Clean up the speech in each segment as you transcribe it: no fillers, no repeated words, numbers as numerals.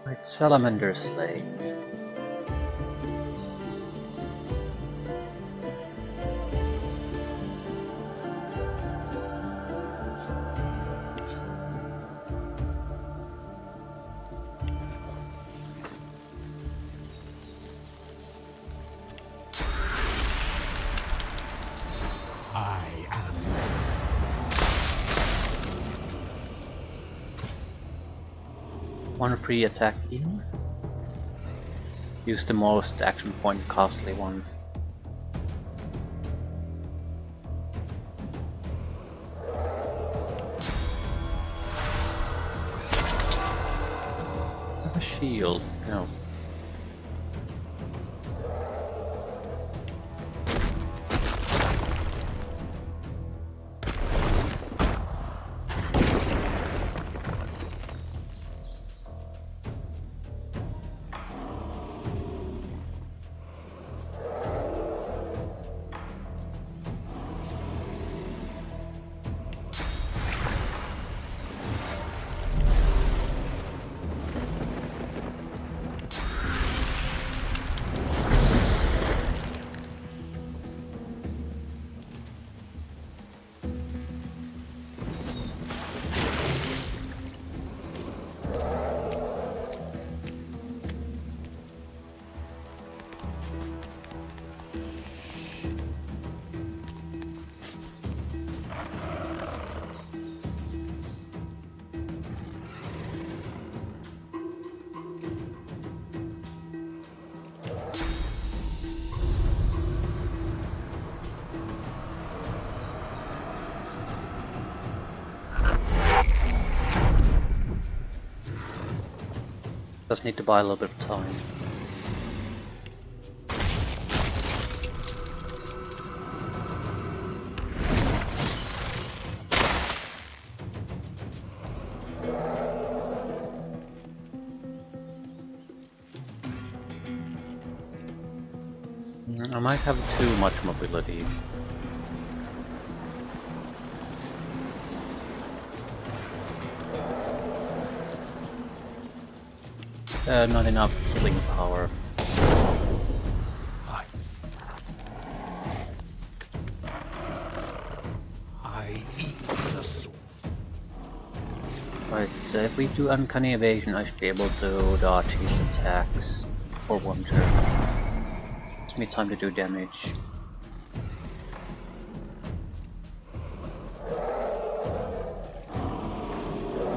Right, Salamander Slay. I am. One free attack in. Use the most action point costly one. Have a shield. No. Just need to buy a little bit of time. I might have too much mobility. Not enough killing power. I eat the sword. Right, if we do uncanny evasion, I should be able to dodge his attacks for one turn. Gives me time to do damage.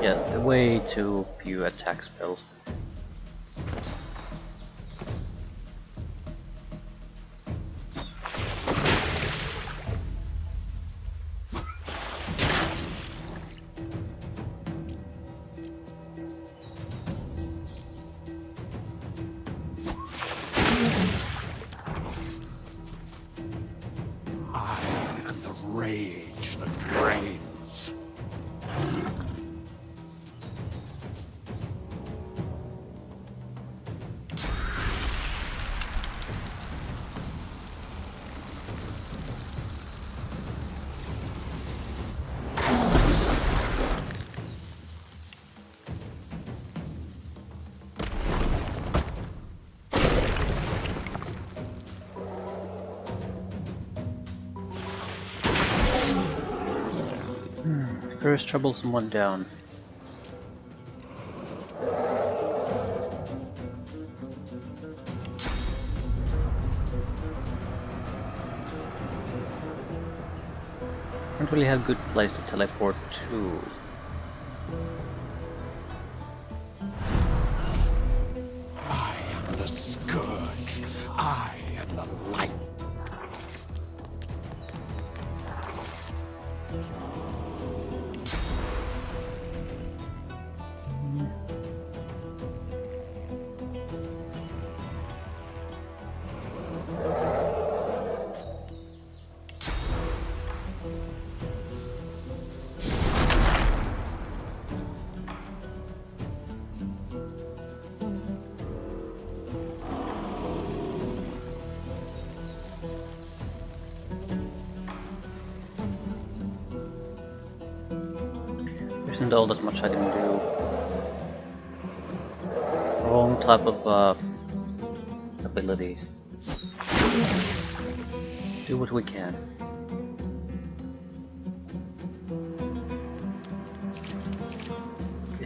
Yeah, way too few attack spells. I am the rage that reigns. First troublesome one down. Don't really have good place to teleport to. I am the scourge. I am the light. There isn't all that much I can do. wrong type of abilities. Do what we can.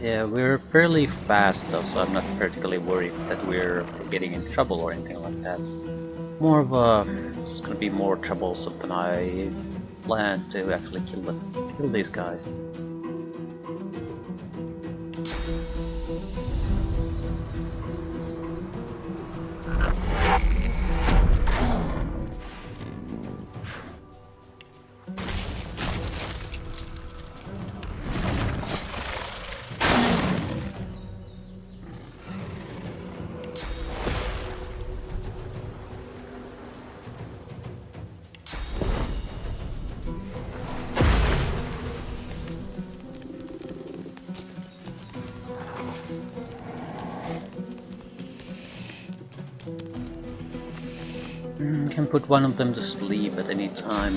Yeah, we're fairly fast though, so I'm not particularly worried that we're getting in trouble or anything like that. More of a, it's gonna be more troublesome than I planned to actually kill these guys. Can put one of them to sleep at any time.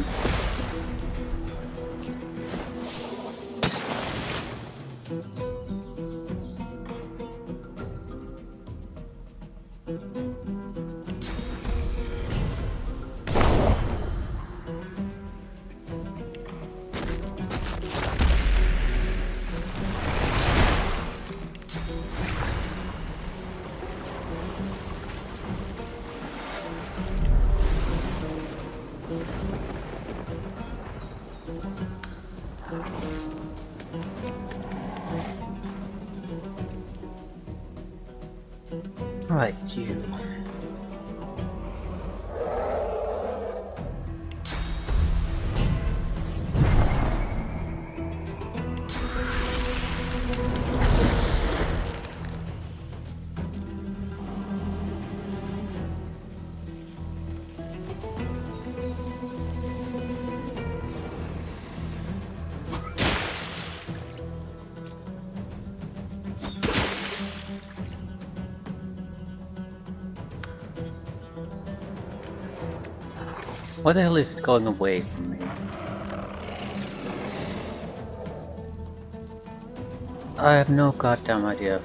Right, you. Why the hell is it going away from me? I have no goddamn idea.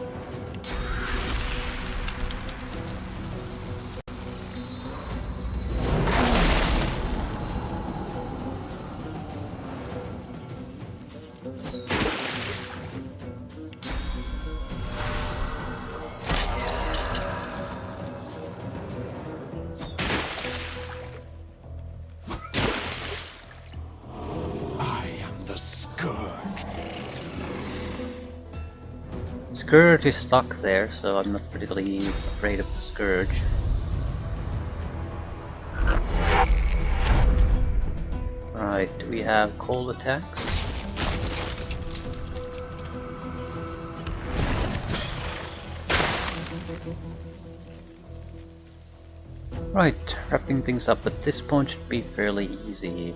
Scourge is stuck there, so I'm not particularly afraid of the Scourge. Right, do we have cold attacks? Right, wrapping things up at this point should be fairly easy.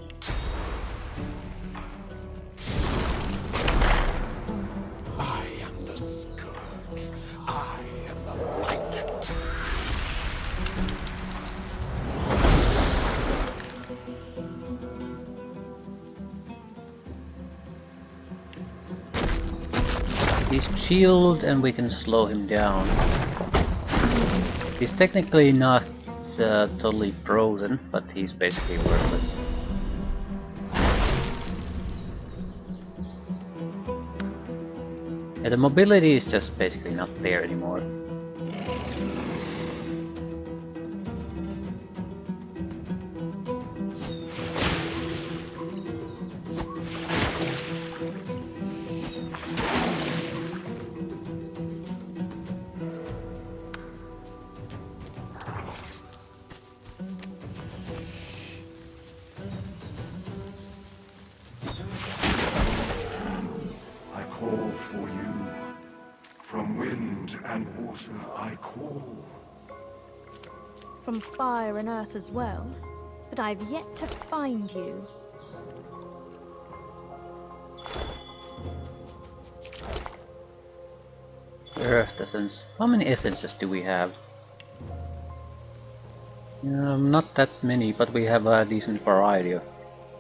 He's shielded and we can slow him down. He's technically not totally frozen, but he's basically worthless. Yeah, the mobility is just basically not there anymore. For you, from wind and water I call. From fire and earth as well, but I've yet to find you. Earth essence. How many essences do we have? Not that many, but we have a decent variety.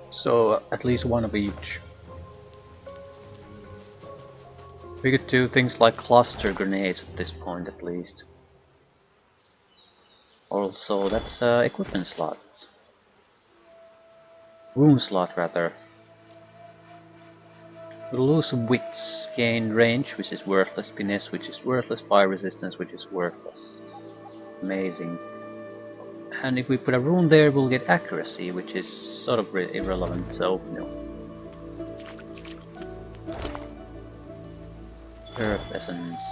So at least one of each. We could do things like cluster grenades at this point at least. Also, that's equipment slot. Rune slot rather. We'll lose wits, gain range, which is worthless, finesse, which is worthless, fire resistance, which is worthless. Amazing. And if we put a rune there, we'll get accuracy, which is sort of irrelevant, so no. Earth essence.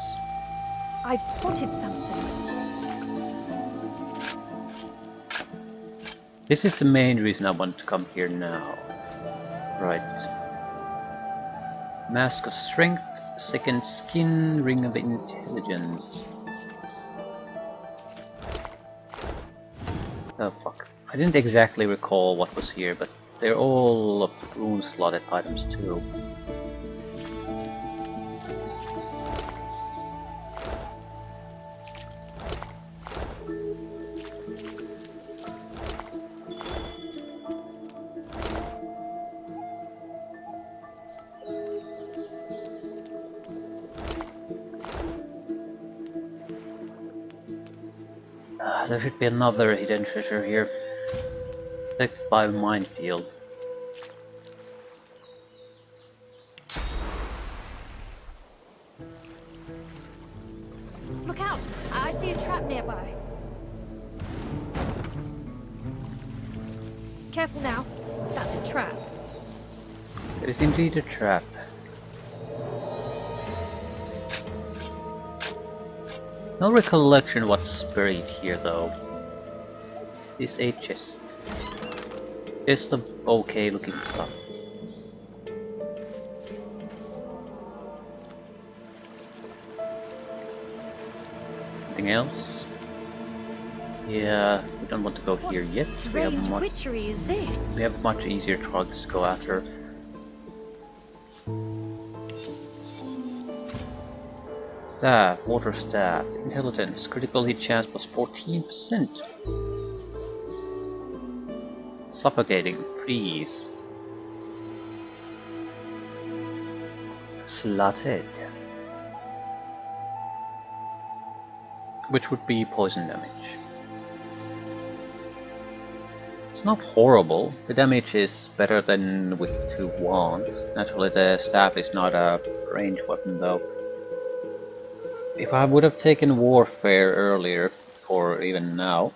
I've spotted something. This is the main reason I want to come here now. Right. Mask of Strength, Second Skin, Ring of Intelligence. Oh fuck. I didn't exactly recall what was here, but they're all rune slotted items too. There should be another hidden treasure here. Protected by a minefield. Look out! I see a trap nearby. Careful now. That's a trap. It is indeed a trap. No recollection what's buried here though. This is a chest. Just of okay looking stuff. Anything else? Yeah, we don't want to go here yet. We have witchery is this? We have much easier targets to go after. Staff, water staff, intelligence, critical hit chance plus 14%. Suffocating, freeze. Slotted. Which would be poison damage. It's not horrible. The damage is better than with 2 wands. Naturally the staff is not a ranged weapon though. If I would have taken warfare earlier, or even now,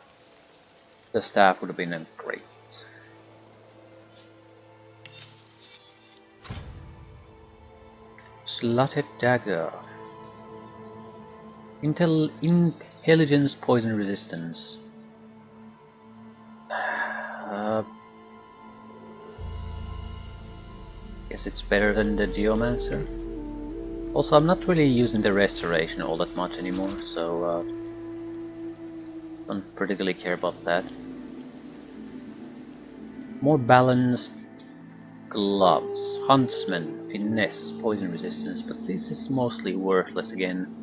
the staff would have been great. Slotted dagger. Intelligence poison resistance. Guess it's better than the Geomancer. Also, I'm not really using the restoration all that much anymore, so don't particularly care about that. More balanced gloves, huntsman, finesse, poison resistance, but this is mostly worthless again.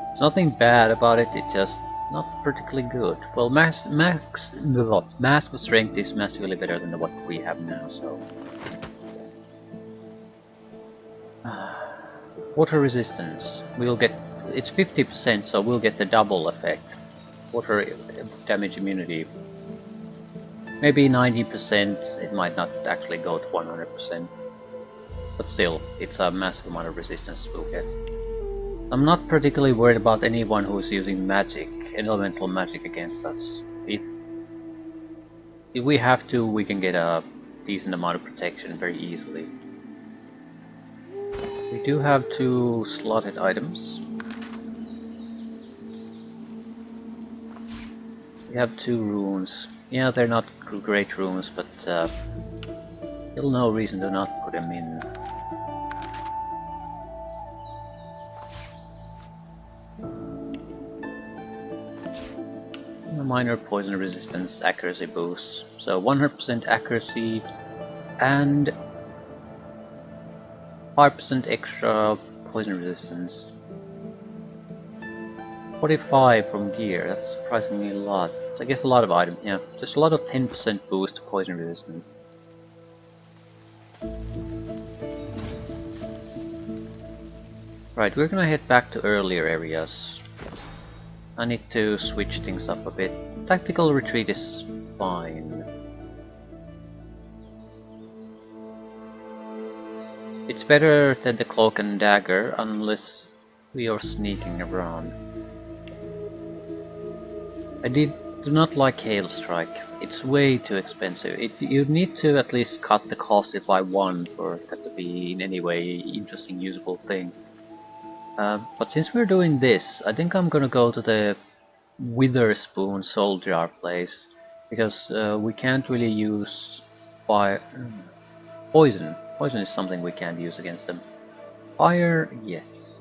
There's nothing bad about it, it's just not particularly good. Well, Mask of Strength is massively better than what we have now, so... Water resistance. We'll get... It's 50%, so we'll get the double effect. Water damage immunity. Maybe 90%, it might not actually go to 100%. But still, it's a massive amount of resistance we'll get. I'm not particularly worried about anyone who is using magic, elemental magic against us. If we have to, we can get a decent amount of protection very easily. We do have 2 slotted items. We have 2 runes. Yeah, they're not great runes, but still no reason to not put them in. Minor poison resistance, accuracy boost. So 100% accuracy and 5% extra poison resistance. 45 from gear, that's surprisingly a lot. So I guess a lot of items, yeah, just a lot of 10% boost to poison resistance. Right, we're gonna head back to earlier areas. I need to switch things up a bit. Tactical retreat is fine. It's better than the cloak and dagger, unless we are sneaking around. I do not like Hail Strike. It's way too expensive. You need to at least cut the cost by one for that to be in any way interesting, usable thing. But since we're doing this, I think I'm gonna go to the Witherspoon Soul Jar place, because we can't really use fire. Poison. Poison is something we can't use against them. Fire, yes.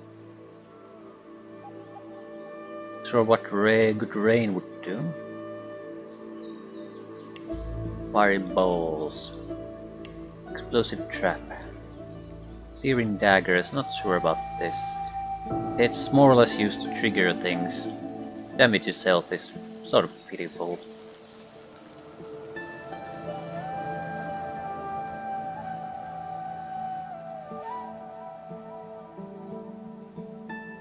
Sure what good rain would do. Fiery balls. Explosive trap. Searing daggers, not sure about this. It's more or less used to trigger things. Damage itself is sort of pitiful.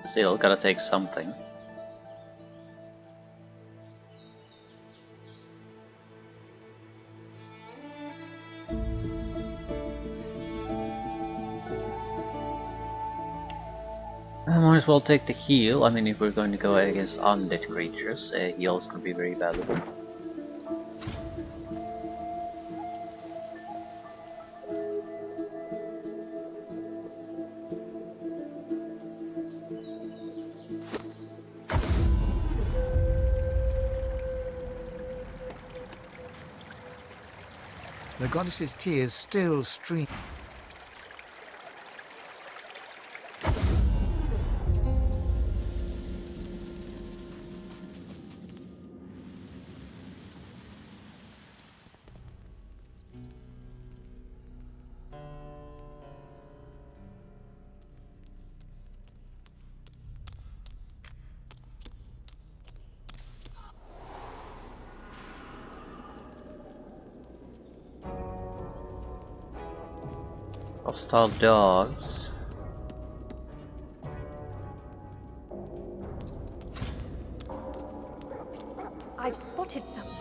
Still, gotta take something. I might as well take the heal. I mean, if we're going to go against undead creatures, a heal is going to be very valuable. The goddess's tears still stream. Hostile dogs. I've spotted something.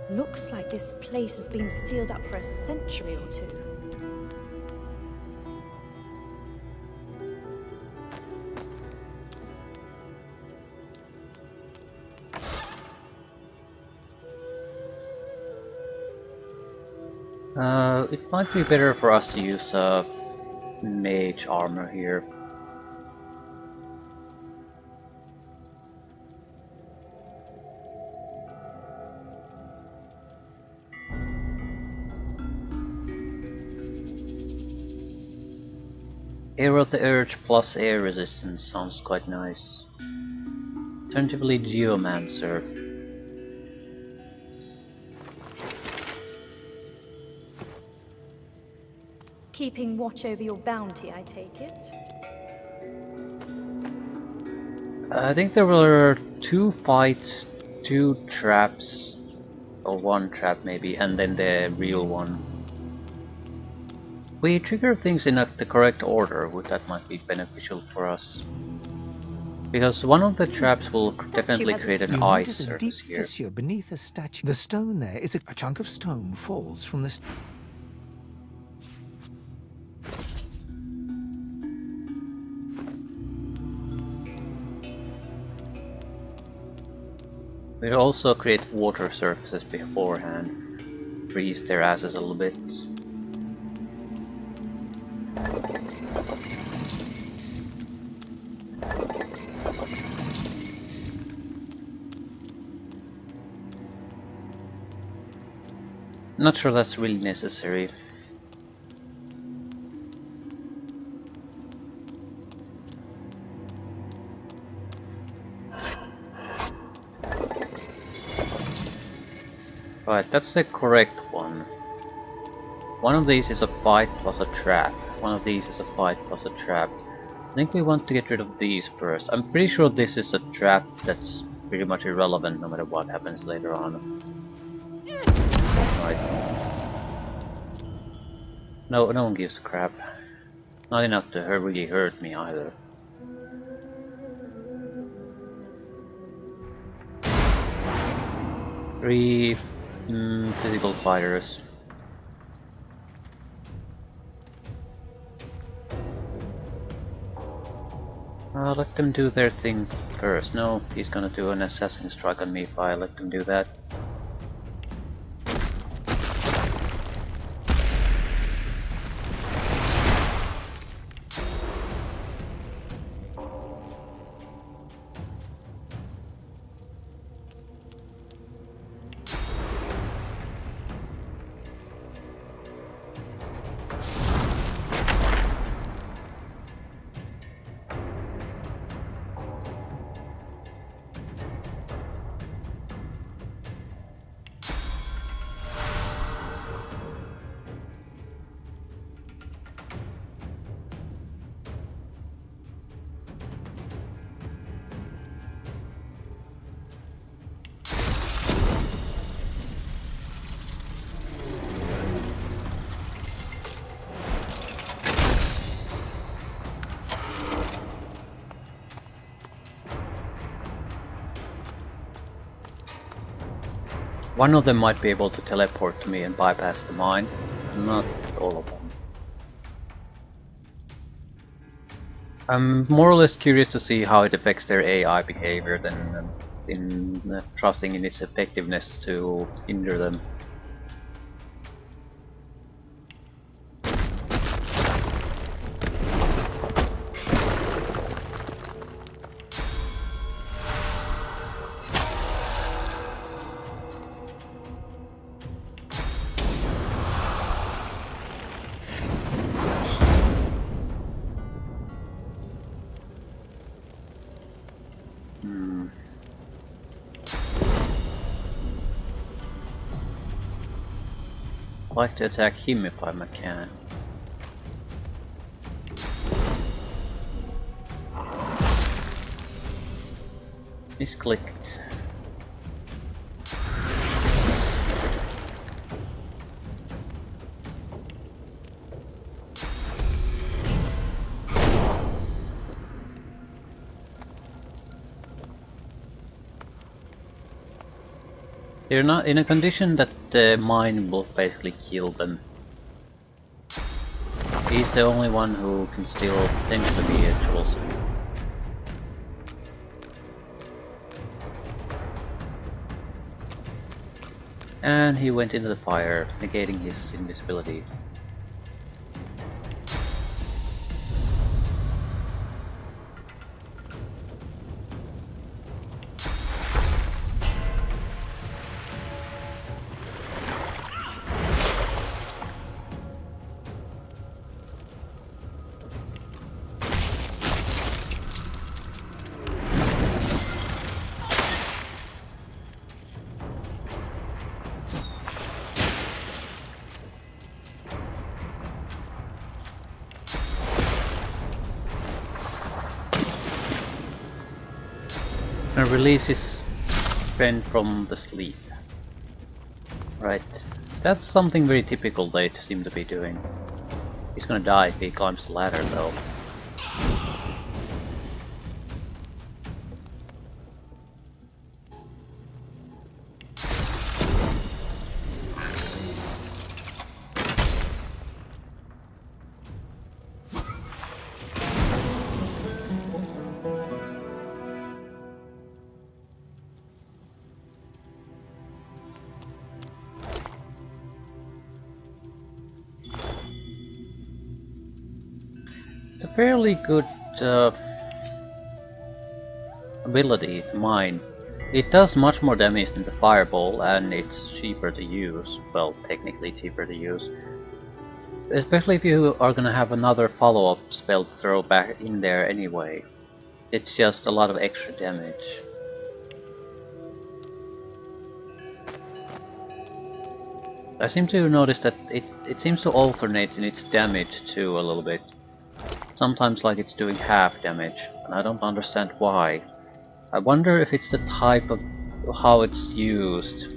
Looks like this place has been sealed up for a century or two. It might be better for us to use mage armor here. Air of the Urge plus air resistance sounds quite nice. Alternatively, Geomancer. Keeping watch over your bounty, I take it? I think there were 2 fights, 2 traps, or 1 trap maybe, and then the real one. We trigger things in the correct order, that might be beneficial for us. Because one of the traps will definitely create an ice surface here. Fissure beneath a statue. The stone there is a chunk of stone falls from the. We'll also create water surfaces beforehand, freeze their asses a little bit. Not sure that's really necessary. Right, that's the correct one. One of these is a fight plus a trap. One of these is a fight plus a trap. I think we want to get rid of these first. I'm pretty sure this is a trap that's pretty much irrelevant no matter what happens later on. Right. No one gives a crap. Not enough to really hurt me either. Three physical fighters. Let them do their thing first. No, he's gonna do an assassin strike on me if I let them do that. One of them might be able to teleport to me and bypass the mine. Not all of them. I'm more or less curious to see how it affects their AI behavior than in trusting in its effectiveness to hinder them. I'd like to attack him if I can. Misclicked. They're not in a condition that the mine will basically kill them. He's the only one who can still potentially be a troublesome. And he went into the fire, negating his invisibility. And release his friend from the sleep. Right. That's something very typical they seem to be doing. He's gonna die if he climbs the ladder though. It's a fairly good ability, mine. It does much more damage than the fireball, and it's cheaper to use. Well, technically cheaper to use. Especially if you are gonna have another follow-up spell to throw back in there anyway. It's just a lot of extra damage. I seem to notice that it seems to alternate in its damage too a little bit. Sometimes like it's doing half damage, and I don't understand why. I wonder if it's the type of how it's used.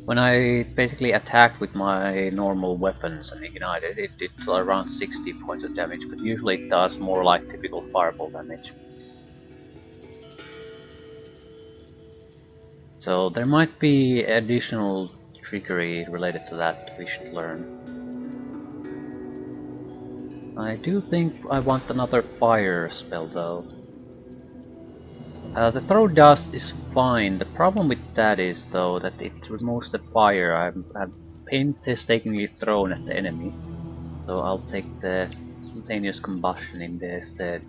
When I basically attacked with my normal weapons and ignited, it did around 60 points of damage, but usually it does more like typical fireball damage. So there might be additional trickery related to that we should learn. I do think I want another fire spell though. The throw dust is fine. The problem with that is though that it removes the fire I've painstakingly thrown at the enemy. So I'll take the spontaneous combustion in there instead.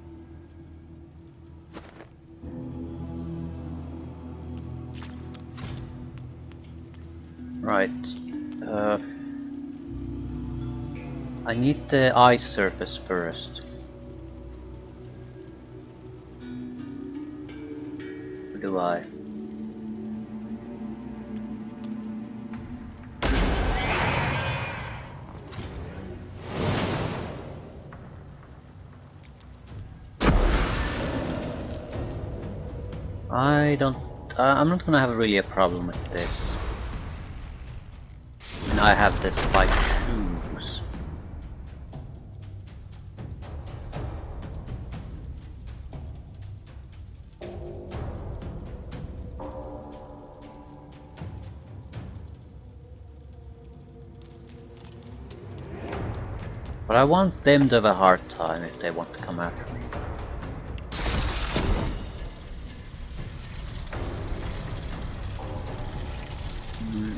Right. I need the ice surface first. Or do I? I don't... I'm not gonna have really a problem with this. And I have the spiked shoes. But I want them to have a hard time if they want to come after me.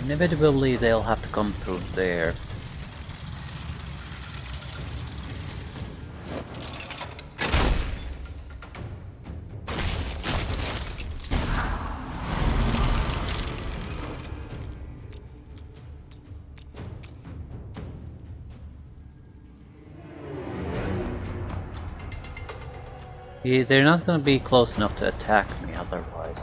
Inevitably they'll have to come through there. Yeah, they're not gonna be close enough to attack me otherwise.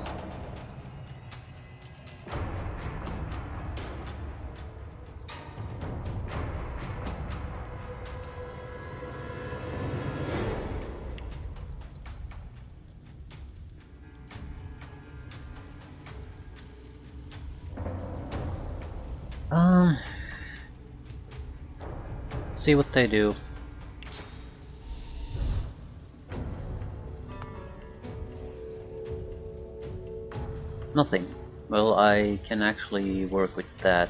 See what they do. Nothing. Well, I can actually work with that.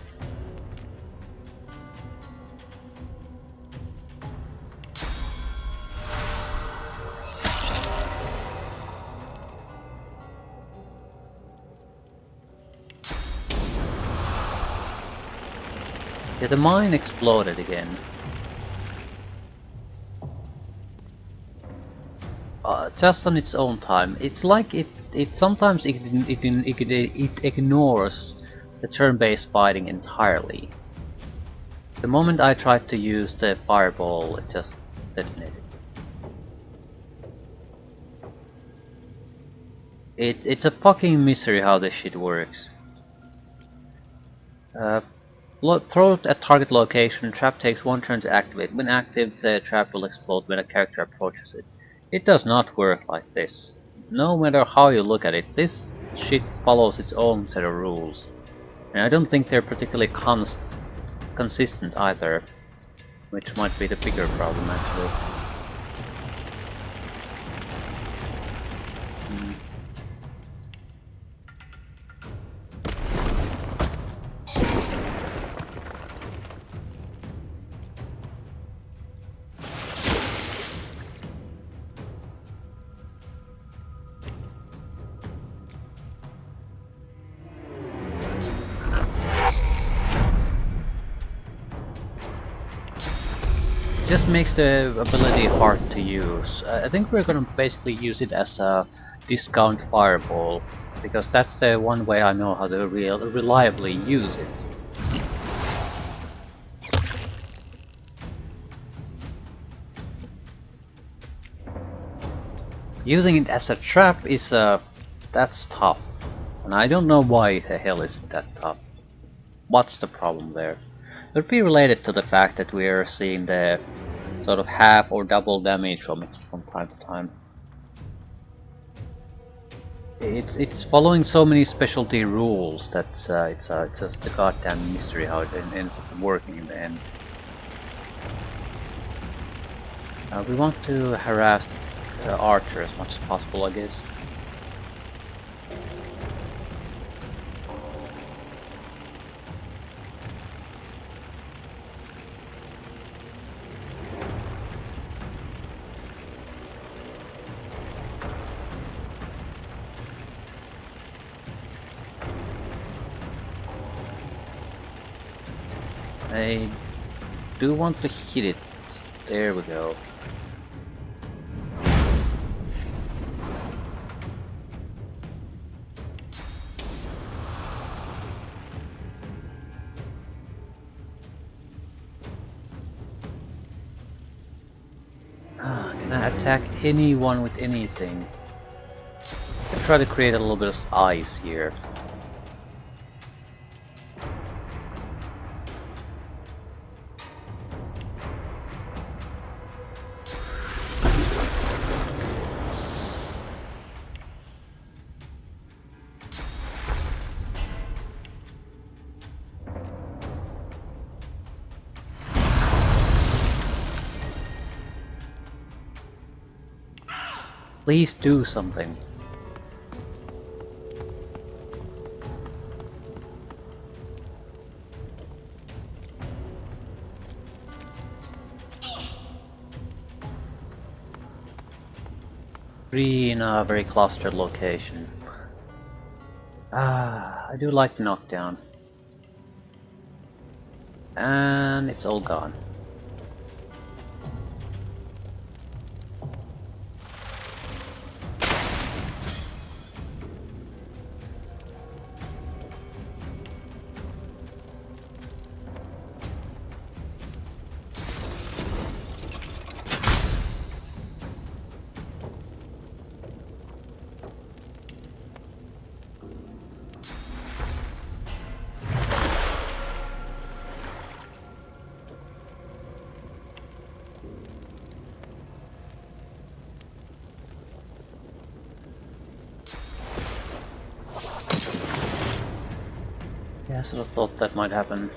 Yeah, the mine exploded again. Just on its own time. It's like it sometimes it ignores the turn-based fighting entirely. The moment I tried to use the fireball, it just detonated. It's a fucking misery how this shit works. Throw it at target location, trap takes 1 turn to activate. When active, the trap will explode when a character approaches it. It does not work like this. No matter how you look at it, this shit follows its own set of rules. And I don't think they're particularly consistent either, which might be the bigger problem actually. just makes the ability hard to use. I think we're gonna basically use it as a discount fireball, because that's the one way I know how to reliably use it. Using it as a trap is that's tough, and I don't know why the hell is it that tough. What's the problem there? It would be related to the fact that we are seeing the sort of half or double damage from it from time to time. It's following so many specialty rules that it's just a goddamn mystery how it ends up working in the end. We want to harass the archer as much as possible, I guess. I do want to hit it. There we go. Can I attack anyone with anything? I try to create a little bit of ice here. Please do something. Three in a very clustered location. I do like the knockdown. And it's all gone. Yeah, I sort of thought that might happen.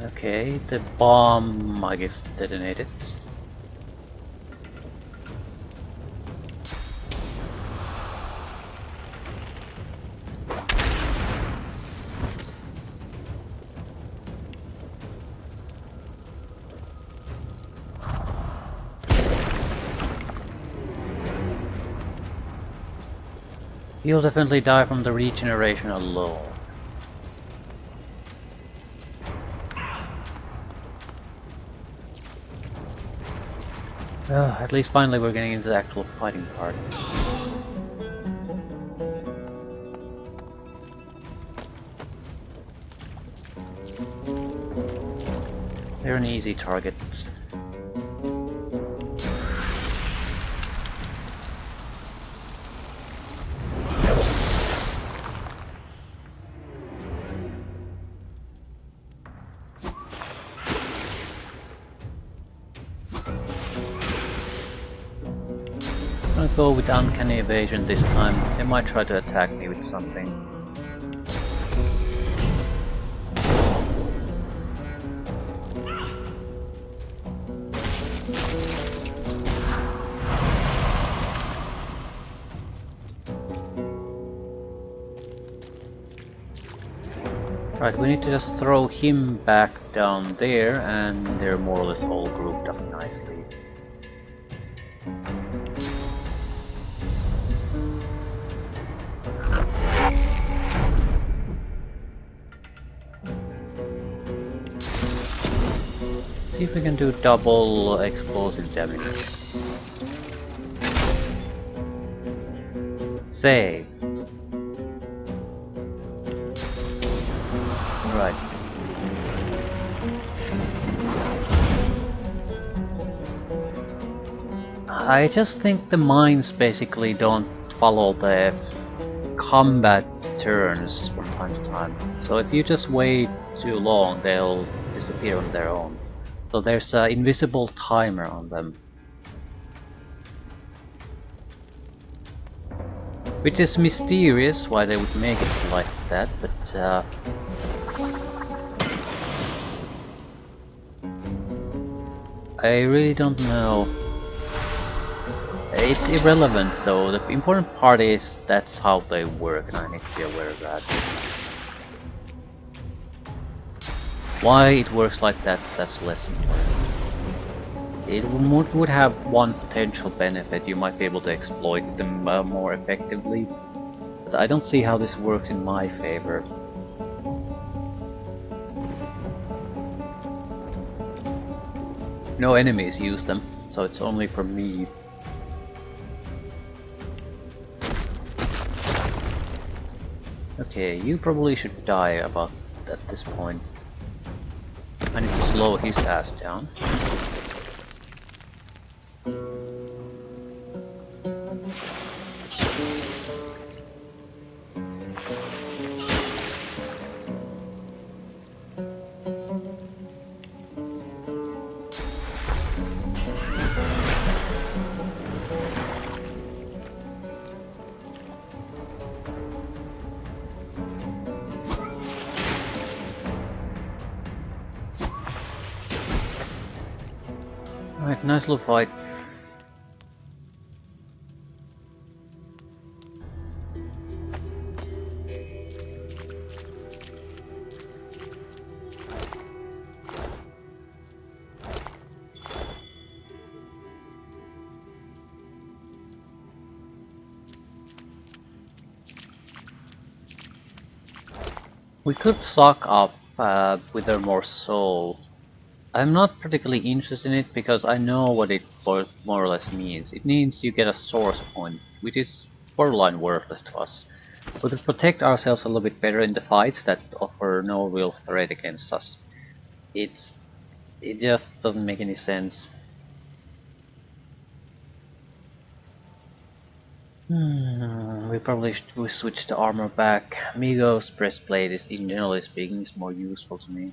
Okay, the bomb, I guess, detonated. You'll definitely die from the regeneration alone. At least finally we're getting into the actual fighting part. They're an easy target. I'm gonna go with uncanny evasion this time. They might try to attack me with something. Right, we need to just throw him back down there, and they're more or less all grouped up nicely. See if we can do double explosive damage. Save. Right. I just think the mines basically don't follow the combat turns from time to time. So if you just wait too long, they'll disappear on their own. So there's an invisible timer on them. Which is mysterious why they would make it like that, but I really don't know. It's irrelevant though, the important part is that's how they work and I need to be aware of that. Why it works like that, that's less important. It would have one potential benefit, you might be able to exploit them more effectively. But I don't see how this works in my favor. No enemies use them, so it's only for me. Okay, you probably should die about at this point. I need to slow his ass down. Alright, nice little fight. We could stock up Withermoore soul. I'm not particularly interested in it because I know what it more or less means. It means you get a source point, which is borderline worthless to us. We could protect ourselves a little bit better in the fights that offer no real threat against us. It just doesn't make any sense. We probably should switch the armor back. Migo's breastplate is, in generally speaking, is more useful to me.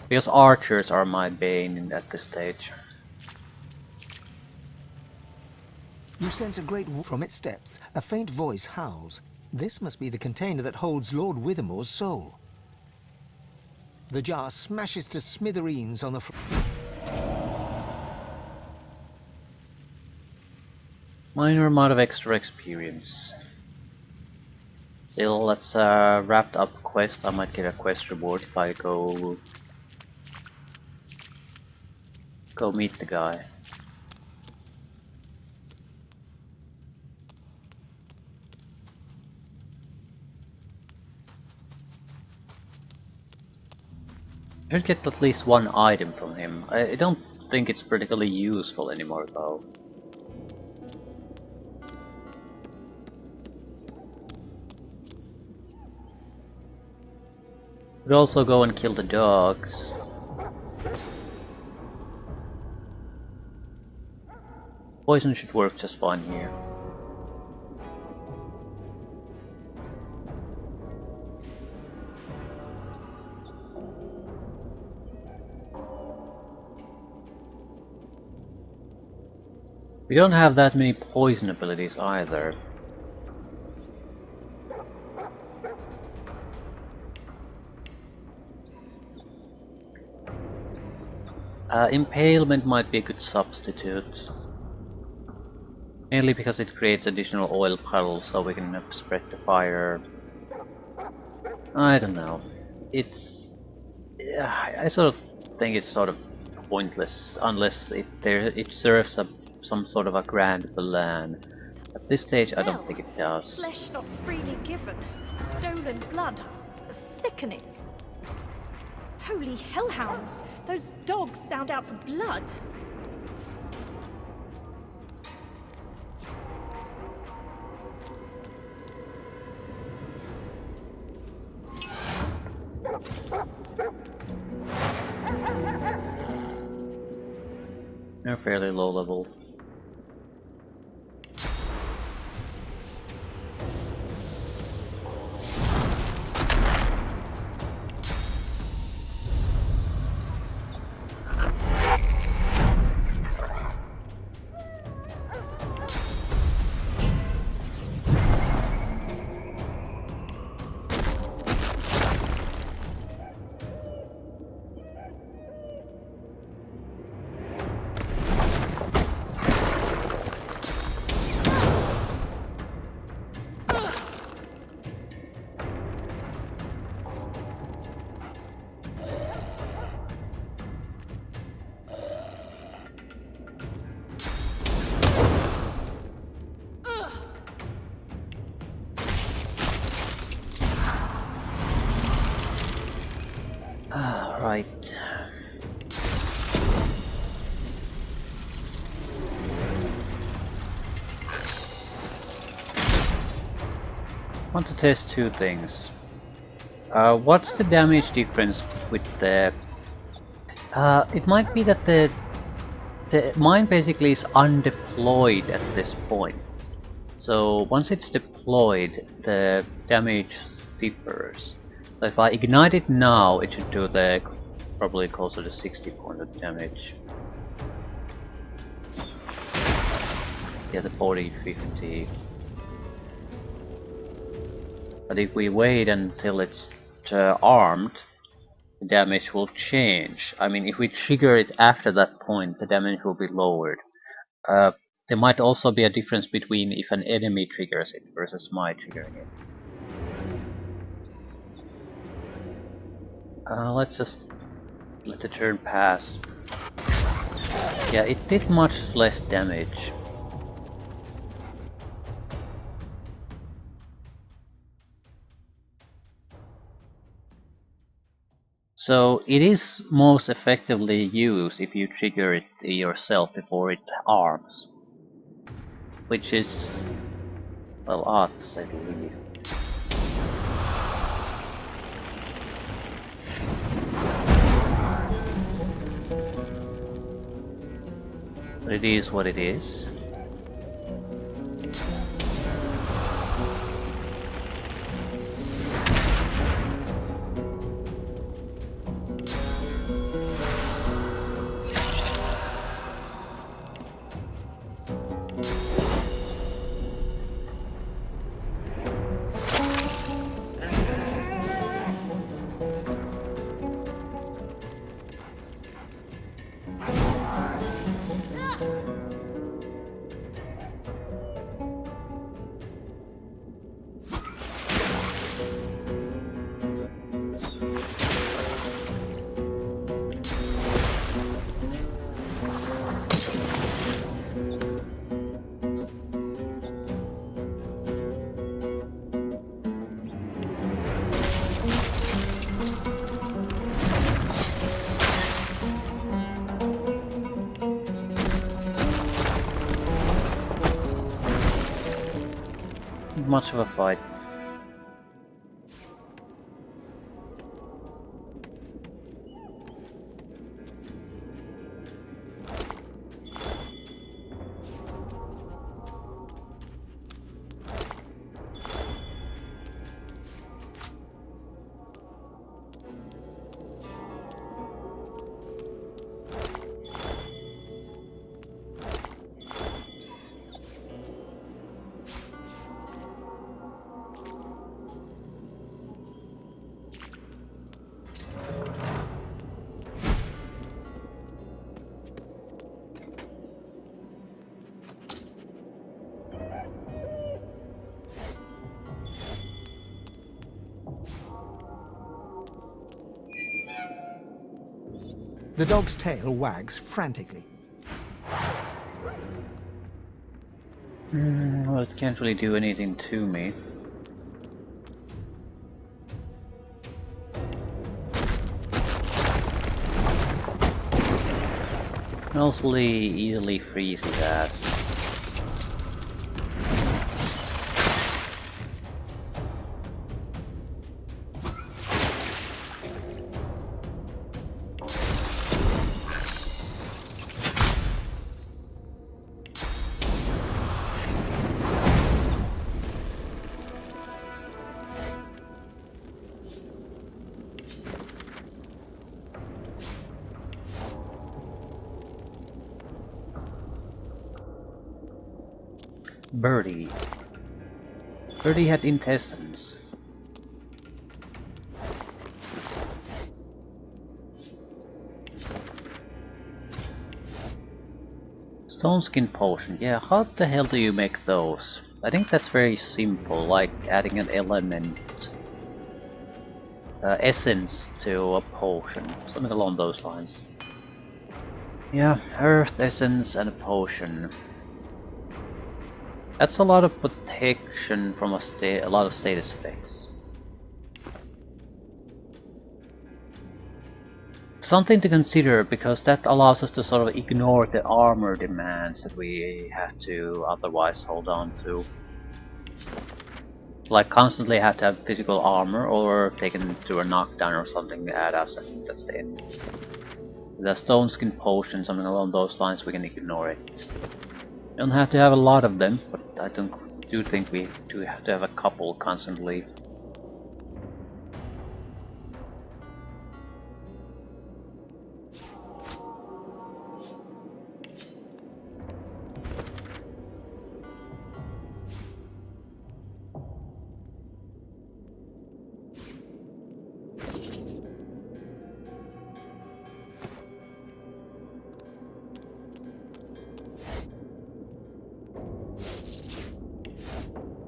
Because archers are my bane at this stage. You sense a great from its depths. A faint voice howls. This must be the container that holds Lord Withermoore's soul. The jar smashes to smithereens on the Minor amount of extra experience. Still, let's wrap up quest. I might get a quest reward if I go meet the guy. I should get at least one item from him. I don't think it's particularly useful anymore though. Could also go and kill the dogs. Poison should work just fine here. We don't have that many poison abilities either. Impalement might be a good substitute. Mainly because it creates additional oil puddles so we can spread the fire. I don't know. I sort of think it's sort of pointless unless it serves some sort of a grand plan. At this stage I don't think it does. Flesh not freely given, stolen blood. sickening. Holy hellhounds! Those dogs sound out for blood. They're fairly low level. Right. Want to test two things. What's the damage difference with the... it might be that the mine basically is undeployed at this point. So once it's deployed, the damage differs. So if I ignite it now, it should do the probably closer to 60 point of damage. Yeah, the 40, 50. But if we wait until it's armed, the damage will change. I mean, if we trigger it after that point, the damage will be lowered. There might also be a difference between if an enemy triggers it versus my triggering it. Let's just let the turn pass. Yeah, it did much less damage. So it is most effectively used if you trigger it yourself before it arms. Which is, well, odd to say the least. But it is what it is. Much of a fight. The dog's tail wags frantically. Well, it can't really do anything to me. mostly easily freeze his ass. Birdie. Birdie had intestines. Stone skin potion. Yeah, how the hell do you make those? I think that's very simple, like adding an element, essence to a potion, something along those lines. Yeah, earth essence and a potion. That's a lot of protection from a lot of status effects. Something to consider, because that allows us to sort of ignore the armor demands that we have to otherwise hold on to. Like constantly have to have physical armor or taken through a knockdown or something at us, and that's the end. The stone skin potion, something along those lines, we can ignore it. You don't have to have a lot of them, but I do think we do have to have a couple constantly.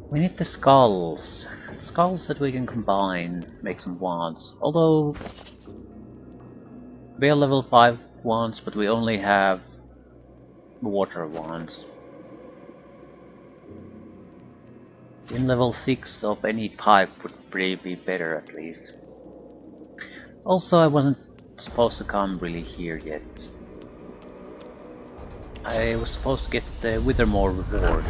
We need the skulls. Skulls that we can combine, make some wands. Although we are level 5 wands, but we only have water wands. In level 6 of any type would be better at least. Also, I wasn't supposed to come really here yet. I was supposed to get the Withermoore reward.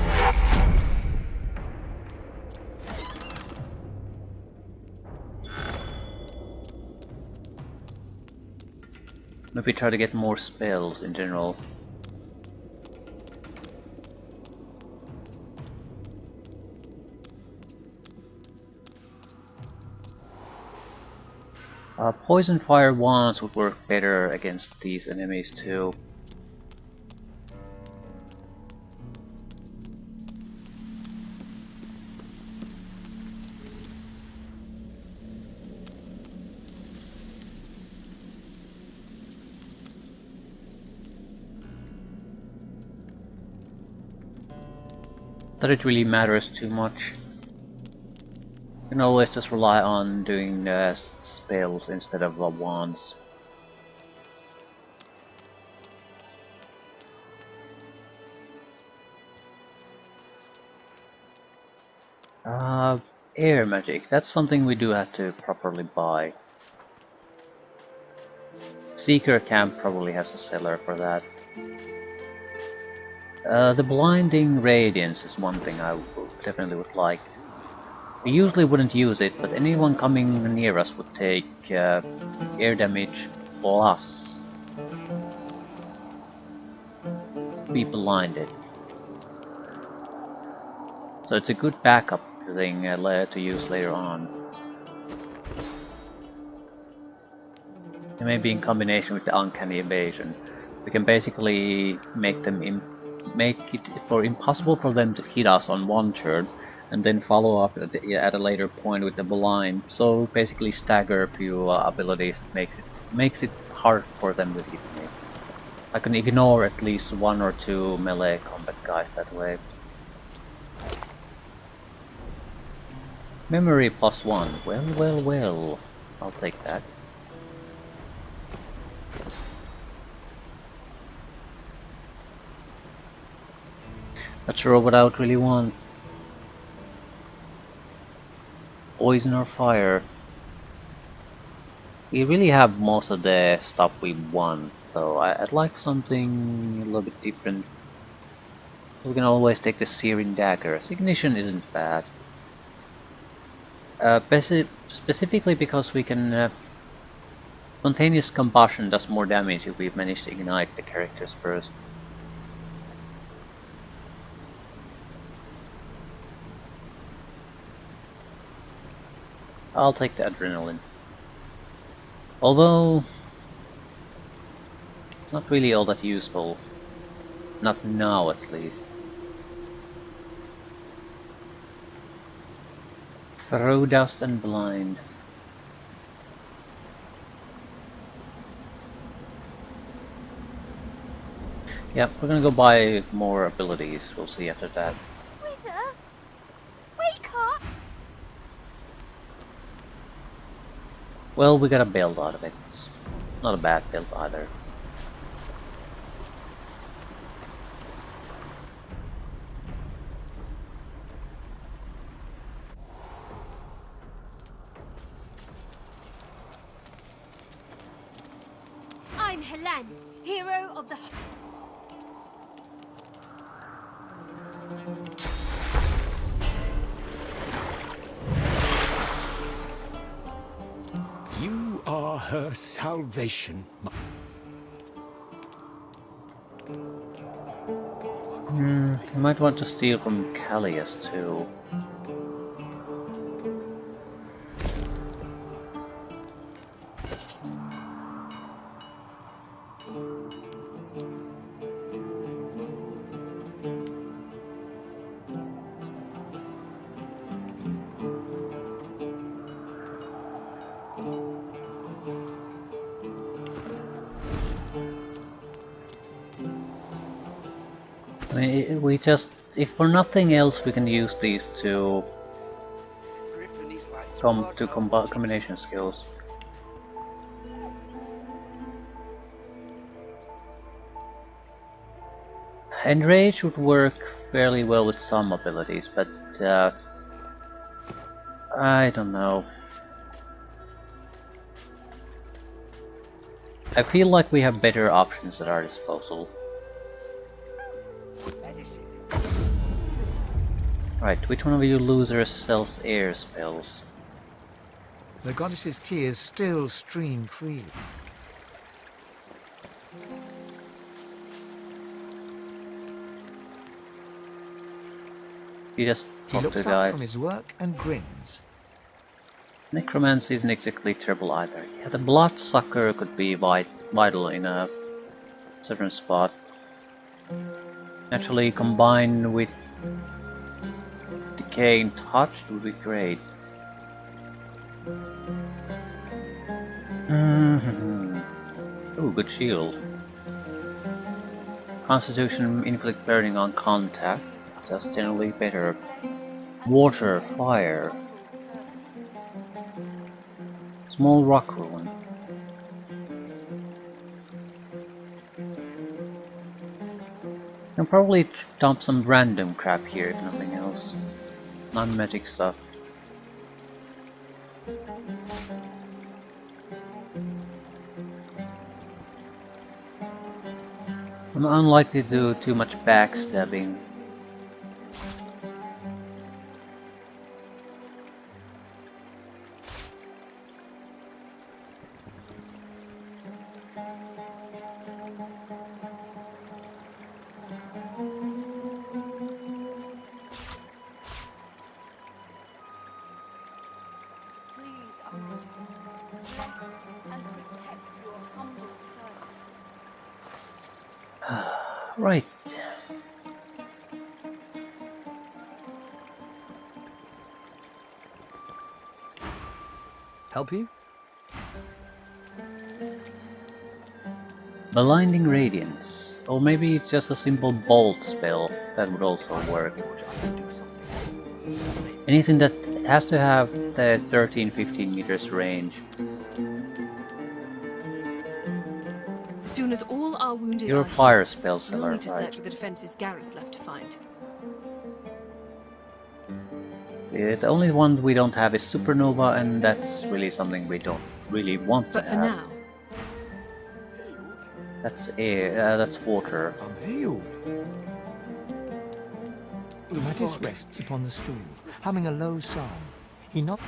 Maybe try to get more spells in general. Poison fire wands would work better against these enemies too. That it really matters too much. You can always just rely on doing spells instead of wands. Air magic, that's something we do have to properly buy. Seeker Camp probably has a seller for that. The blinding radiance is one thing I definitely would like. We usually wouldn't use it, but anyone coming near us would take air damage plus be blinded. So it's a good backup thing to use later on. And maybe in combination with the uncanny evasion, we can basically make them make it impossible for them to hit us on one turn, and then follow up at a later point with the blind. So basically stagger a few abilities that makes it hard for them to hit me. I can ignore at least 1 or 2 melee combat guys that way. Memory +1. Well. I'll take that. Not sure what I would really want. Poison or fire? We really have most of the stuff we want, though. I'd like something a little bit different. We can always take the Searing Daggers. Ignition isn't bad. Specifically because we can... spontaneous combustion does more damage if we manage to ignite the characters first. I'll take the adrenaline. Although... it's not really all that useful. Not now, at least. Throw dust and blind. Yep, we're gonna go buy more abilities. We'll see after that. Wither, wake up! Well, we got a build out of it. It's not a bad build either. I'm Helen, hero of the... You are her salvation. You might want to steal from Callias too. I mean, we just, if for nothing else, we can use these to combination skills. Enrage would work fairly well with some abilities, but I don't know. I feel like we have better options at our disposal. Right, which one of you losers sells air spells? The goddess's tears still stream freely. You just He talk to looks the up guy. from his work and grins. Necromancy isn't exactly terrible either. Yeah, the Bloodsucker could be vital in a certain spot. Naturally, combined with Decaying Touch would be great. Ooh, good shield. Constitution inflict burning on contact. That's generally better. Water, fire. Small rock ruin. Can probably dump some random crap here if nothing else. Non-magic stuff. I'm unlikely to do too much backstabbing. Right. Help you? Blinding Radiance. Or maybe it's just a simple bolt spell. That would also work. Anything that has to have the 13-15 meters range. As soon as all our wounded You're a are fire spell we'll seller, need to right? search for the defences Gareth left to find. Yeah, the only one we don't have is Supernova, and that's really something we don't really want to But for have. now, That's air. That's water. I'm healed. Mattis rests upon the stool, humming a low song. He not.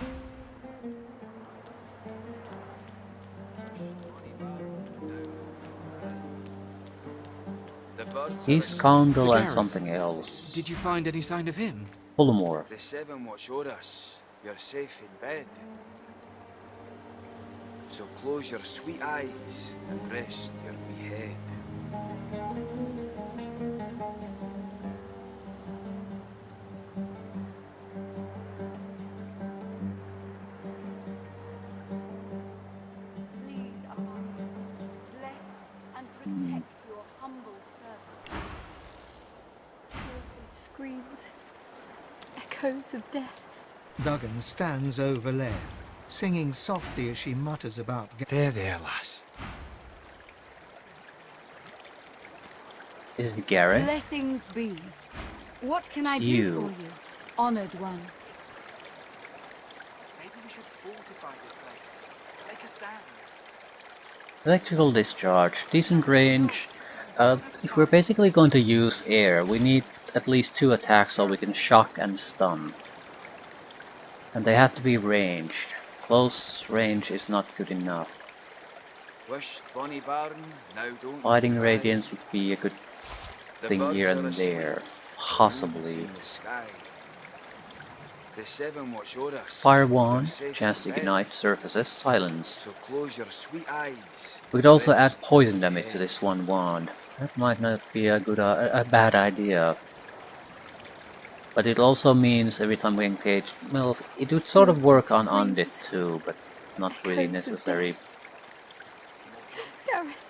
The birds are He's asleep. scoundrel Sir and Gareth, something else. did you find any sign of him? Withermoore. The seven watch o'er us. You're safe in bed. So close your sweet eyes and rest your wee head. Please, Amanda, bless and protect your humble servant. Smoke screams, echoes of death. Duggan stands over Lair, singing softly as she mutters about. There, lass. Is it Gareth? Blessings be. What can I do You. for you, honored one? Maybe we should fortify this place. Make a stand. Electrical discharge. Decent range. If we're basically going to use air, we need at least 2 attacks so we can shock and stun. And they have to be ranged. Close range is not good enough. Wished Bonnie Barn, now don't you Fighting cry. radiance would be a good The thing birds here are and asleep. there. The moon's Possibly. in the sky. The seven watch o'er us. Fire You're 1, safe chance to in bed. ignite surfaces, silence. So close your sweet eyes. We could also Rest add poison your damage to head. this one wand. That might not be a good, a bad idea. But it also means every time we engage, well, it would sort of work on undead too, but not really Echoes of necessary. death. Gareth,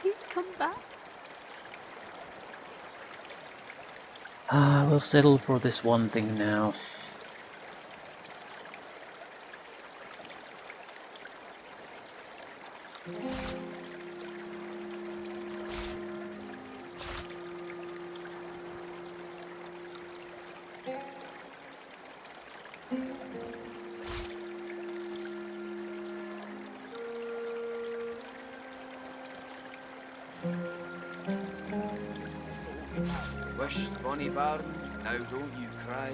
please come back. We'll settle for this one thing now. Wished Bonnie Barn, now don't you cry.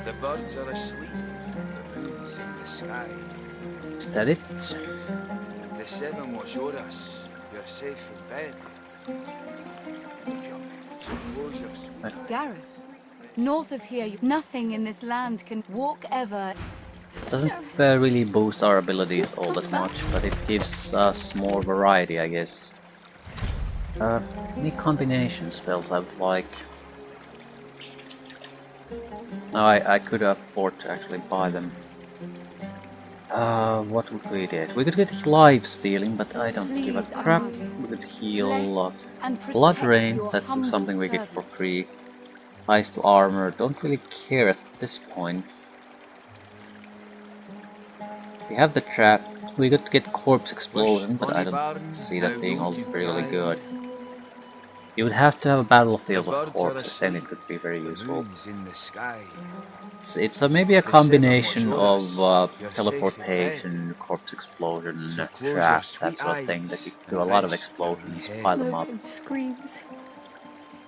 The birds are asleep, the moon's in the sky. Is that it? The seven watch o'er us, you're safe in bed. So close your sweet Gareth, north of here, nothing in this land can walk ever. Doesn't really boost our abilities all that much, but it gives us more variety, I guess. Any combination spells I would like. No, I could afford to actually buy them. What would we get? We could get life stealing, but I don't give a Please, crap. Armadi, We could heal bless and blood protect rain, your that's humble something we get for servant. free. Ice to armor, don't really care at this point. We have the trap. We could get corpse explosion, but I don't see that being all really good. You would have to have a battlefield The of birds are corpses, then it asleep, could be very the useful. moon's in the sky. It's maybe a The combination seven of watch o'er us, you're safe in teleportation, corpse explosion, So close your trap, that sweet sort of thing, that eyes you do a and lot of rest your explosions, head. pile them up. Smoke and screams,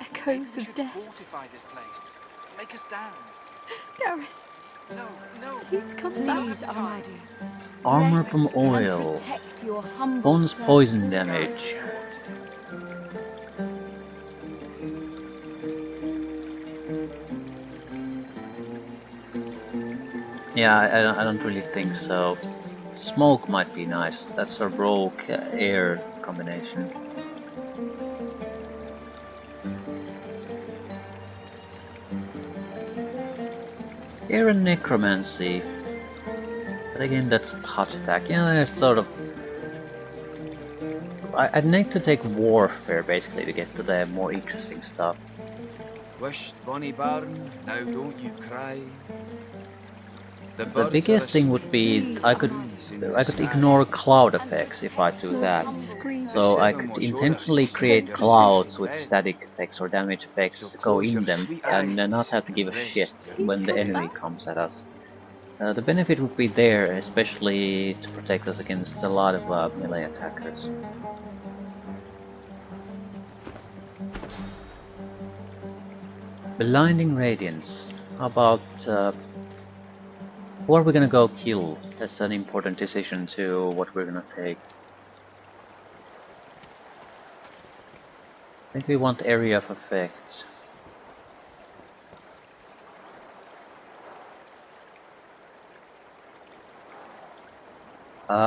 echoes We of should death. fortify this place. Make a stand. Gareth, No. please come Please, back. Amadi. Armor Bless from and oil. protect your humble Bonus servant. poison damage. Yeah, I don't really think so. Smoke might be nice. That's a rogue air combination. Air and necromancy. But again, that's touch attack. Yeah, it's sort of. I'd need to take warfare basically to get to the more interesting stuff. Wished Bonnie Barn, now don't you cry. The The birds are biggest thing would asleep, be the I could moon's in the ignore sky. cloud effects if I do that. So I could intentionally create clouds with static effects or damage effects, go in them, and not have to give a shit when the enemy comes at us. The benefit would be there, especially to protect us against a lot of melee attackers. Blinding Radiance. How about... who are we gonna go kill? That's an important decision to what we're gonna take. I think we want area of effect.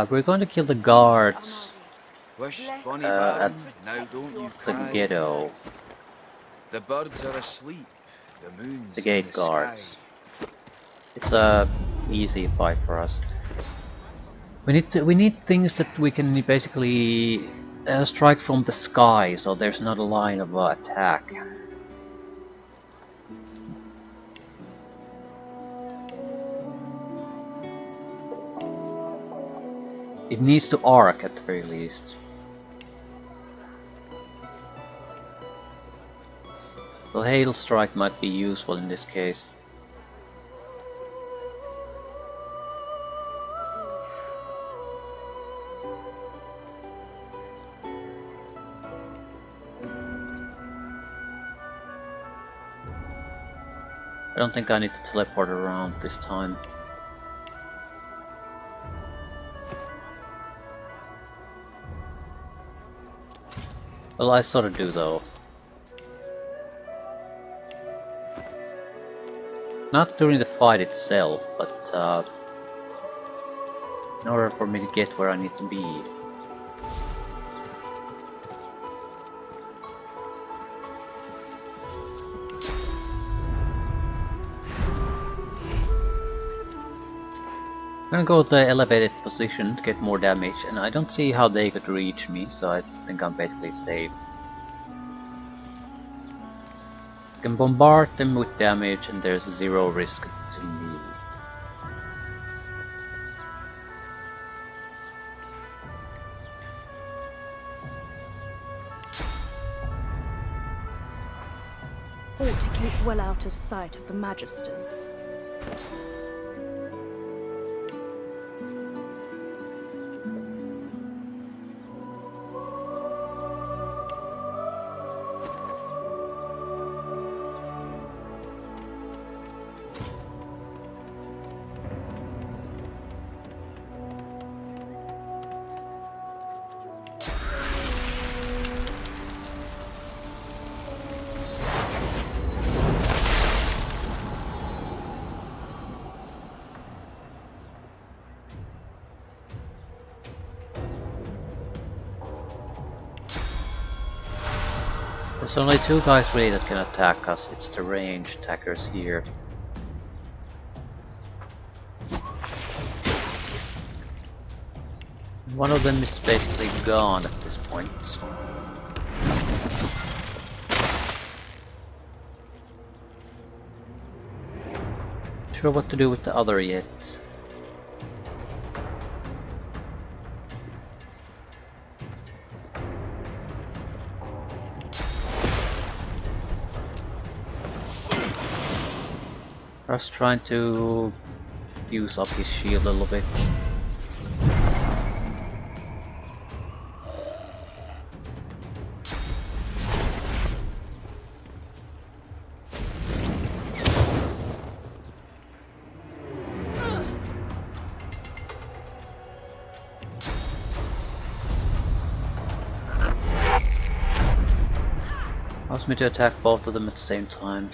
We're going to kill the guards Wish, Bonnie at Baron, now don't you the cry. ghetto, The birds are asleep, the moon's the in gate the guards. sky. It's a easy fight for us. We need things that we can basically strike from the sky, so there's not a line of attack. It needs to arc at the very least. So Hail Strike might be useful in this case. I don't think I need to teleport around this time. Well, I sort of do though. Not during the fight itself, but in order for me to get where I need to be. I'm gonna go with the elevated position to get more damage, and I don't see how they could reach me, so I think I'm basically safe. I can bombard them with damage and there's zero risk to me. Ought to keep well out of sight of the Magisters. There's only two guys really that can attack us, it's the ranged attackers here. One of them is basically gone at this point. Not sure what to do with the other yet. Just trying to use up his shield a little bit. Allows me to attack both of them at the same time.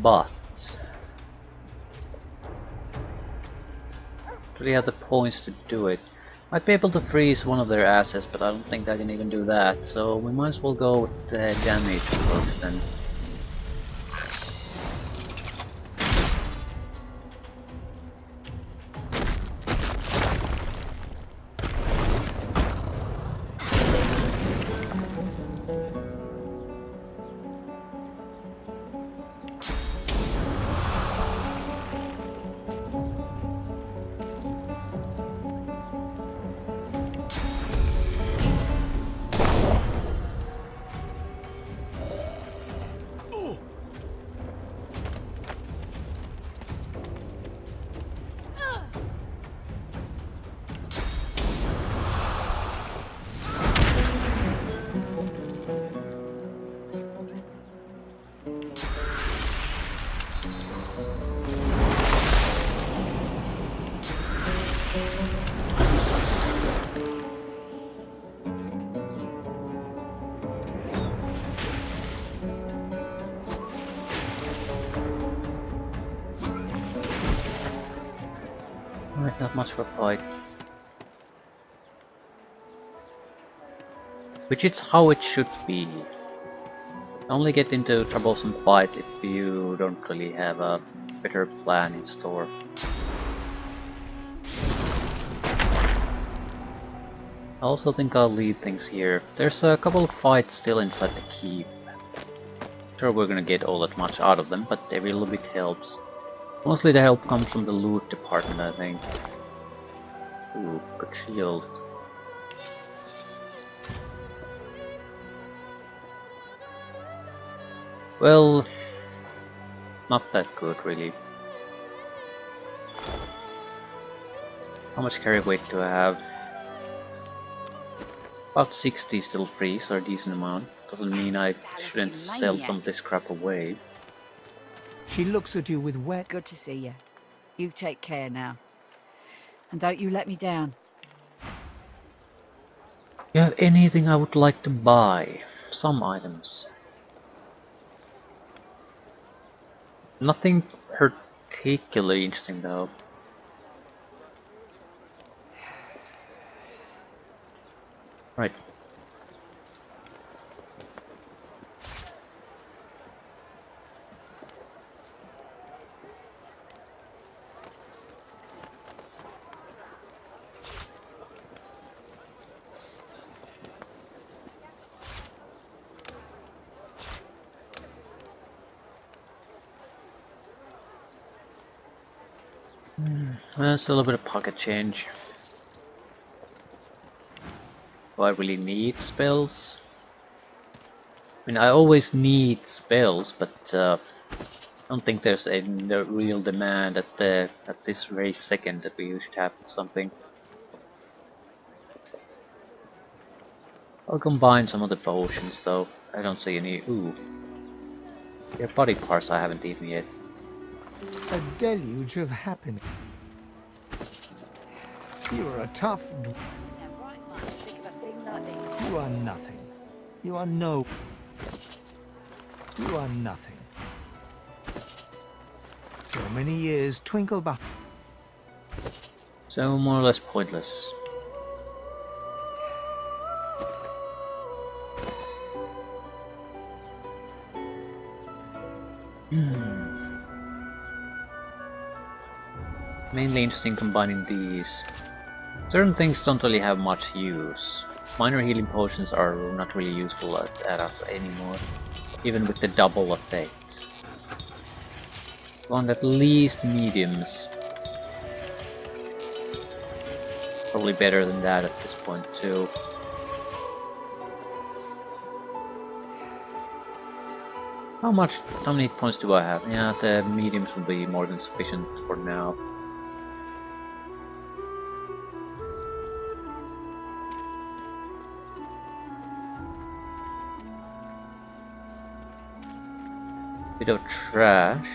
But do they have the points to do it? Might be able to freeze one of their assets, but I don't think I can even do that, so we might as well go with the damage approach then. not much of a fight. Which is how it should be. Only get into troublesome fights if you don't really have a better plan in store. I also think I'll leave things here. There's a couple of fights still inside the keep. Sure, we're gonna get all that much out of them, but every little bit helps. Mostly the help comes from the loot department, I think. Ooh, good shield. Well, not that good, really. How much carry weight do I have? About 60 still free, so a decent amount. Doesn't mean I shouldn't sell some of this crap away. She looks at you with wet... Good to see you. You take care now. And don't you let me down. You have anything I would like to buy? Some items. Nothing particularly interesting though. Right. There's a little bit of pocket change. Do I really need spells? I mean, I always need spells, but I don't think there's a real demand at this very second that we should have something. I'll combine some of the potions though. I don't see any. Ooh, there are body parts I haven't eaten yet. A deluge of happiness. You're a tough... You are nothing. You are no... You are nothing. Your many years twinkle by... So more or less pointless. Mainly interesting combining these. Certain things don't really have much use. Minor healing potions are not really useful at us anymore, even with the double effect. Want at least mediums. Probably better than that at this point too. How many points do I have? Yeah, the mediums will be more than sufficient for now. Bit of trash.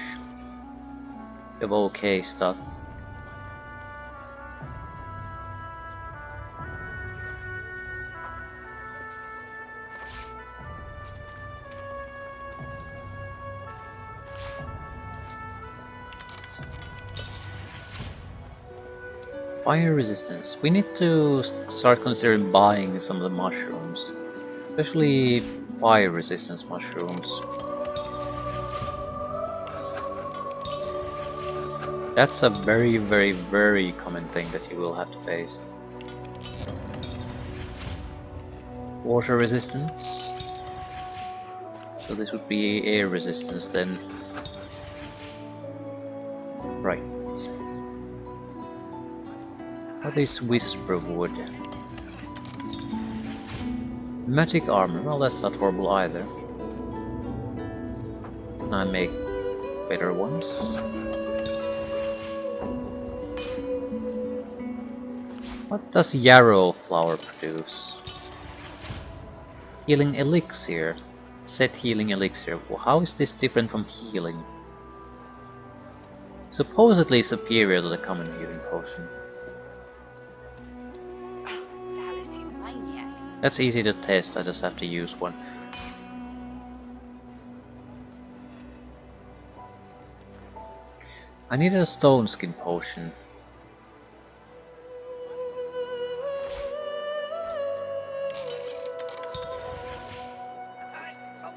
Bit of okay stuff. Fire resistance. We need to start considering buying some of the mushrooms. Especially fire resistance mushrooms. That's a very, very, very common thing that you will have to face. Water resistance. So this would be air resistance then. Right. What is Whisper Wood? Magic armor. Well, that's not horrible either. Can I make better ones? What does yarrow flower produce? Healing elixir. Set healing elixir. Well, how is this different from healing? Supposedly superior to the common healing potion. Dallas, you maniac. That's easy to test, I just have to use one. I needed a stone skin potion.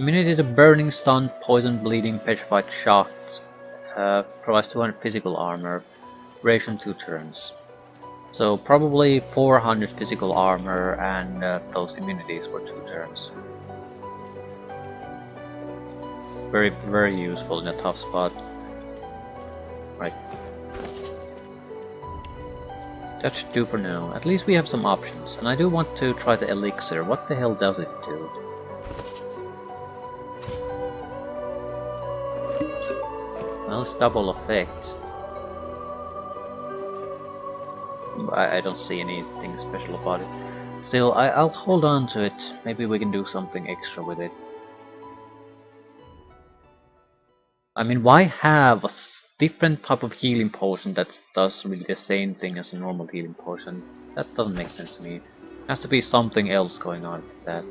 Immunity to burning, stun, poison, bleeding, petrified, shocked. Provides 200 physical armor. Duration 2 turns. So probably 400 physical armor and those immunities for 2 turns. Very, very useful in a tough spot. Right. That should do for now. At least we have some options. And I do want to try the elixir. What the hell does it do? Well, it's double effect. I don't see anything special about it. Still, I'll hold on to it. Maybe we can do something extra with it. I mean, why have a different type of healing potion that does really the same thing as a normal healing potion? That doesn't make sense to me. Has to be something else going on with that.